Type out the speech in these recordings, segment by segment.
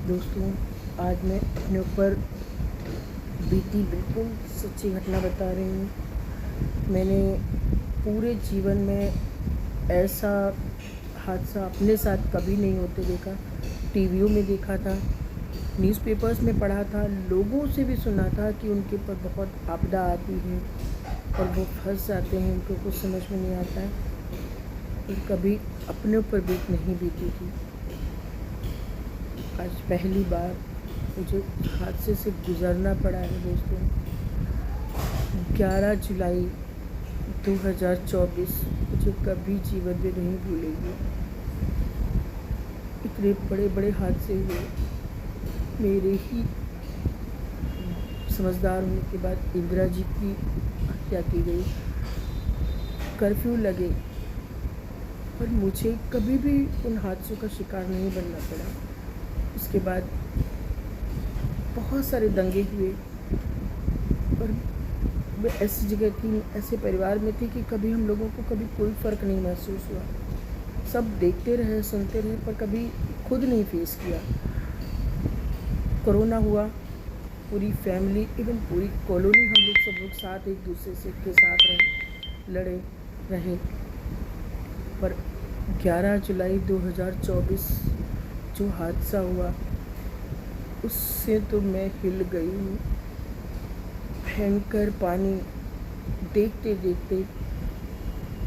दोस्तों, आज मैं अपने ऊपर बीती बिल्कुल सच्ची घटना बता रही हूँ। मैंने पूरे जीवन में ऐसा हादसा अपने साथ कभी नहीं होते देखा। टीवियों में देखा था, न्यूज़पेपर्स में पढ़ा था, लोगों से भी सुना था कि उनके ऊपर बहुत आपदा आती है और वो फंस जाते हैं, उनको कुछ समझ में नहीं आता है। और कभी अपने ऊपर बीत नहीं बीती थी। आज पहली बार मुझे हादसे से गुज़रना पड़ा है दोस्तों। 11 जुलाई 2024 मुझे कभी जीवन में नहीं भूलेगी। इतने बड़े बड़े हादसे हुए। मेरे ही समझदार होने के बाद इंदिरा जी की हत्या की गई, कर्फ्यू लगे, पर मुझे कभी भी उन हादसों का शिकार नहीं बनना पड़ा। उसके बाद बहुत सारे दंगे हुए, पर मैं ऐसी जगह थी, ऐसे परिवार में थी कि कभी हम लोगों को कभी कोई फ़र्क नहीं महसूस हुआ। सब देखते रहे, सुनते रहे, पर कभी खुद नहीं फेस किया। कोरोना हुआ, पूरी फैमिली, इवन पूरी कॉलोनी, हम लोग सब लोग साथ एक दूसरे से के साथ लड़े रहे। पर 11 जुलाई 2024 जो हादसा हुआ, उससे तो मैं हिल गई हूँ। भयंकर पानी, देखते देखते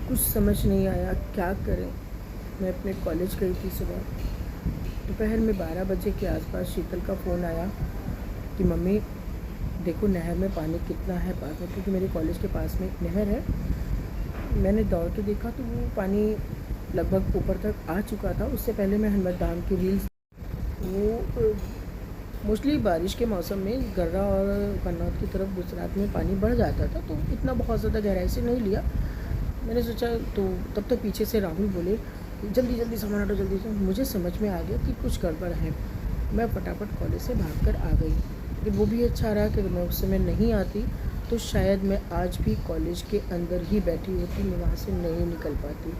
कुछ समझ नहीं आया क्या करें। मैं अपने कॉलेज गई थी सुबह। दोपहर में 12 बजे के आसपास शीतल का फ़ोन आया कि मम्मी देखो नहर में पानी कितना है पास में, क्योंकि मेरे कॉलेज के पास में एक नहर है। मैंने दौड़ के देखा तो वो पानी लगभग ऊपर तक आ चुका था। उससे पहले मैं हनुमान धाम की रील्स, वो मोस्टली बारिश के मौसम में गर्रा और कन्नौज की तरफ गुजरात में पानी बढ़ जाता था, तो इतना बहुत ज़्यादा गहराई से नहीं लिया। मैंने सोचा, तो तब तक पीछे से राहुल बोले जल्दी जल्दी सामान हटो जल्दी से। मुझे समझ में आ गया कि कुछ गड़बड़ है। मैं फटाफट कॉलेज से भागकर आ गई। लेकिन वो भी अच्छा रहा कि अगर मैं उस समय नहीं आती तो शायद मैं आज भी कॉलेज के अंदर ही बैठी होती, मैं वहाँ से नहीं निकल पाती।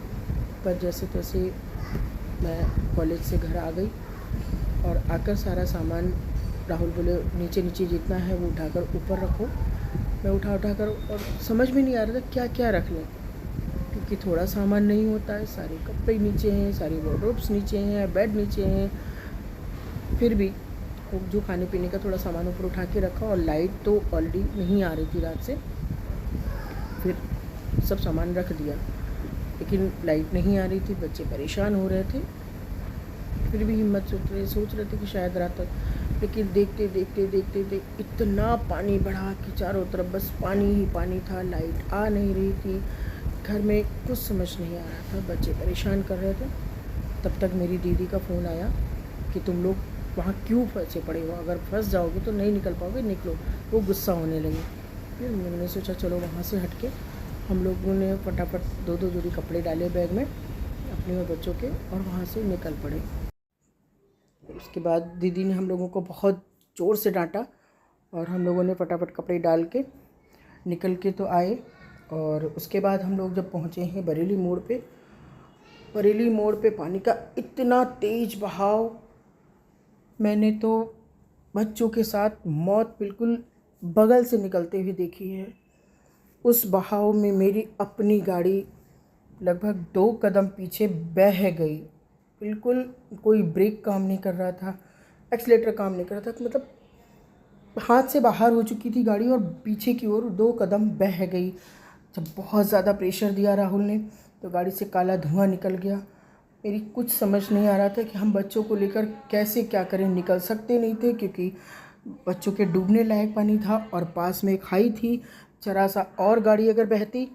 पर जैसे तैसे मैं कॉलेज से घर आ गई और आकर सारा सामान, राहुल बोले नीचे नीचे जितना है वो उठाकर ऊपर रखो। मैं उठा कर, और समझ में नहीं आ रहा था क्या क्या रख लें, क्योंकि थोड़ा सामान नहीं होता है। सारे कपड़े नीचे हैं, सारी वार्डरोब्स नीचे हैं, बेड नीचे हैं। फिर भी जो खाने पीने का थोड़ा सामान ऊपर उठा के रखा, और लाइट तो ऑलरेडी नहीं आ रही थी रात से। फिर सब सामान रख दिया, लेकिन लाइट नहीं आ रही थी, बच्चे परेशान हो रहे थे। फिर भी हिम्मत सोच रहे थे कि शायद रात तक, लेकिन देखते देखते इतना पानी बढ़ा कि चारों तरफ बस पानी ही पानी था। लाइट आ नहीं रही थी, घर में कुछ समझ नहीं आ रहा था, बच्चे परेशान कर रहे थे। तब तक मेरी दीदी का फ़ोन आया कि तुम लोग वहाँ क्यों फंसे पड़े हो, अगर फंस जाओगे तो नहीं निकल पाओगे, निकलो। वो गुस्सा होने लगी। फिर मैंने सोचा चलो वहाँ से हट के हम लोगों ने फटाफट दो जोड़ी कपड़े डाले बैग में अपने और बच्चों के, और वहाँ से निकल पड़े। उसके बाद दीदी ने हम लोगों को बहुत ज़ोर से डांटा और हम लोगों ने फटाफट कपड़े डाल के निकल के तो आए। और उसके बाद हम लोग जब पहुँचे हैं बरेली मोड़ पे पानी का इतना तेज़ बहाव, मैंने तो बच्चों के साथ मौत बिल्कुल बगल से निकलते हुए देखी है। उस बहाव में मेरी अपनी गाड़ी लगभग 2 कदम पीछे बह गई। बिल्कुल कोई ब्रेक काम नहीं कर रहा था, एक्सीलेटर काम नहीं कर रहा था, मतलब हाथ से बाहर हो चुकी थी गाड़ी और पीछे की ओर 2 कदम बह गई। जब बहुत ज़्यादा प्रेशर दिया राहुल ने तो गाड़ी से काला धुआं निकल गया। मेरी कुछ समझ नहीं आ रहा था कि हम बच्चों को लेकर कैसे क्या करें। निकल सकते नहीं थे क्योंकि बच्चों के डूबने लायक पानी था और पास में खाई थी। जरा सा और गाड़ी अगर बहती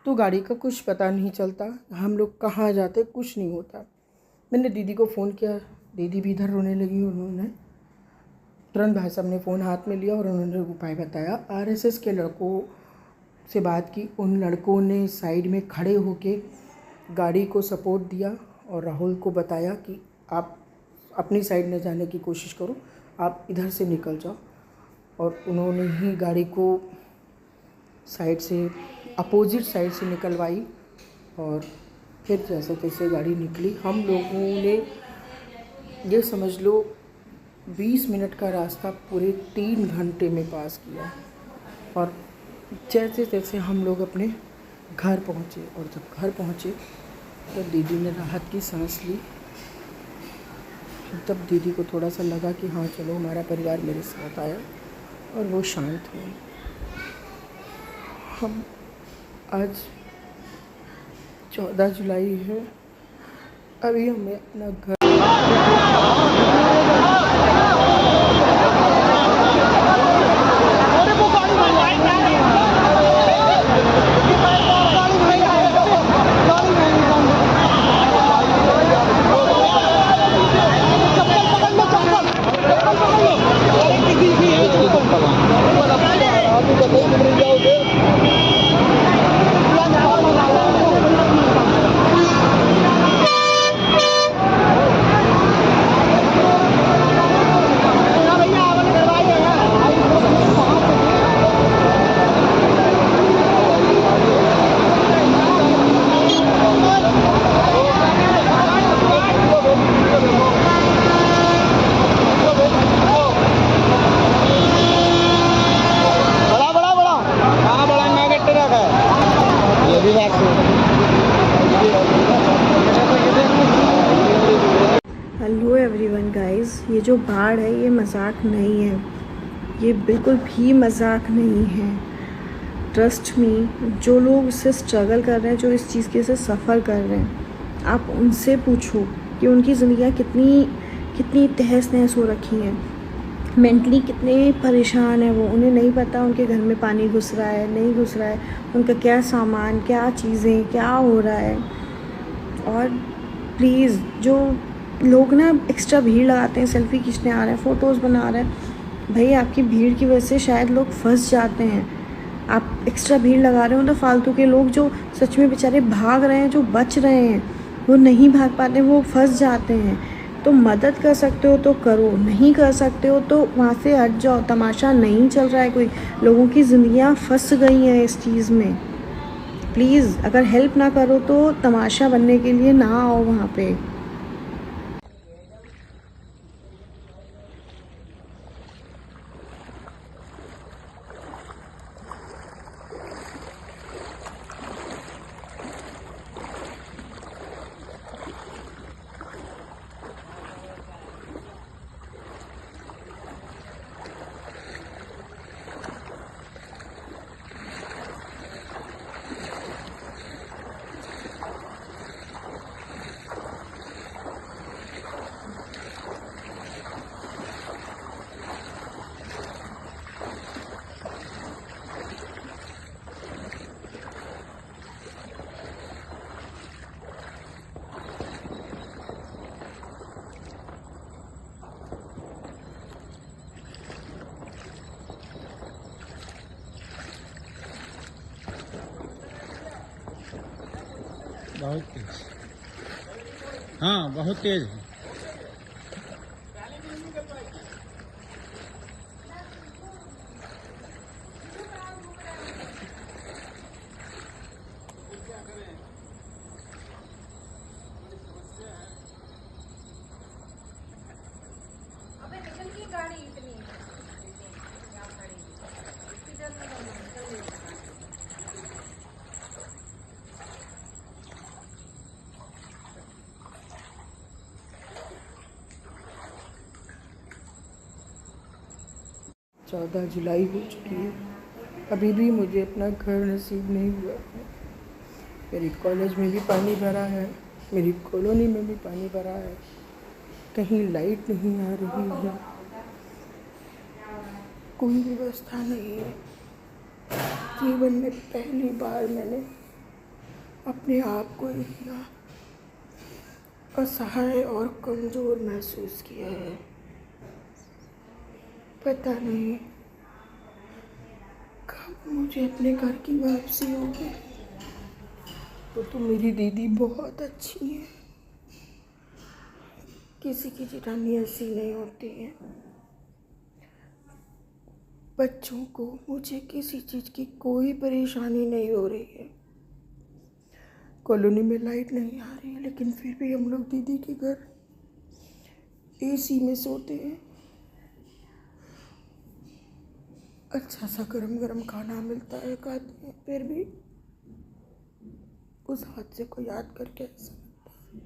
तो गाड़ी का कुछ पता नहीं चलता, हम लोग कहाँ जाते, कुछ नहीं होता। मैंने दीदी को फ़ोन किया, दीदी भी इधर रोने लगी। उन्होंने तुरंत भाई साहब ने फ़ोन हाथ में लिया और उन्होंने उपाय बताया। आरएसएस के लड़कों से बात की, उन लड़कों ने साइड में खड़े होके गाड़ी को सपोर्ट दिया और राहुल को बताया कि आप अपनी साइड में जाने की कोशिश करो, आप इधर से निकल जाओ। और उन्होंने ही गाड़ी को साइड से, अपोजिट साइड से निकलवाई और फिर जैसे तैसे गाड़ी निकली। हम लोगों ने, ये समझ लो, 20 मिनट का रास्ता पूरे 3 घंटे में पास किया। और जैसे तैसे हम लोग अपने घर पहुँचे, और जब घर पहुँचे तो दीदी ने राहत की सांस ली। तब दीदी को थोड़ा सा लगा कि हाँ चलो हमारा परिवार मेरे साथ आया, और वो शांत हुई। हम आज 14 जुलाई है, अभी हमें अपना घर हेलो एवरीवन गाइस, ये जो बाढ़ है ये मजाक नहीं है, ये बिल्कुल भी मजाक नहीं है। ट्रस्ट मी, जो लोग इससे स्ट्रगल कर रहे हैं, जो इस चीज़ के से सफ़र कर रहे हैं, आप उनसे पूछो कि उनकी ज़िंदगियाँ कितनी तहस नहस हो रखी हैं, मेंटली कितने परेशान हैं वो। उन्हें नहीं पता उनके घर में पानी घुस रहा है नहीं घुस रहा है, उनका क्या सामान, क्या चीज़ें, क्या हो रहा है। और प्लीज़, जो लोग ना एक्स्ट्रा भीड़ लगाते हैं, सेल्फ़ी खींचने आ रहे हैं, फ़ोटोज़ बना रहे हैं, भाई आपकी भीड़ की वजह से शायद लोग फंस जाते हैं। आप एक्स्ट्रा भीड़ लगा रहे हो ना, फालतू के लोग जो सच में बेचारे भाग रहे हैं, जो बच रहे हैं, वो नहीं भाग पाते, वो फंस जाते हैं। तो मदद कर सकते हो तो करो, नहीं कर सकते हो तो वहाँ से हट जाओ। तमाशा नहीं चल रहा है कोई, लोगों की ज़िंदगियाँ फंस गई हैं इस चीज़ में। प्लीज़, अगर हेल्प ना करो तो तमाशा बनने के लिए ना आओ वहाँ पे। बहुत तेज, हाँ बहुत तेज है। गाड़ी इतनी यहाँ खड़ी, इतनी देर में निकल गई। चौदह जुलाई हो चुकी है, अभी भी मुझे अपना घर नसीब नहीं हुआ है। मेरी कॉलेज में भी पानी भरा है, मेरी कॉलोनी में भी पानी भरा है, कहीं लाइट नहीं आ रही है, कोई व्यवस्था नहीं है। जीवन में पहली बार मैंने अपने आप को इतना असहाय और कमज़ोर महसूस किया है। पता नहीं कब मुझे अपने घर की वापसी होगी। तो मेरी दीदी बहुत अच्छी है, किसी की जिठानी ऐसी नहीं होती है। बच्चों को मुझे किसी चीज़ की कोई परेशानी नहीं हो रही है। कॉलोनी में लाइट नहीं आ रही है, लेकिन फिर भी हम लोग दीदी के घर एसी में सोते हैं। अच्छा सा गरम गरम खाना मिलता है खाते हैं, फिर भी उस हादसे को याद करके ऐसा लगता है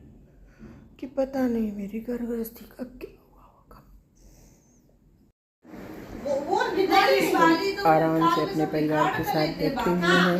कि पता नहीं मेरी घर गृहस्थी का क्या हुआ होगा। आराम से अपने परिवार के साथ बैठे हुए हैं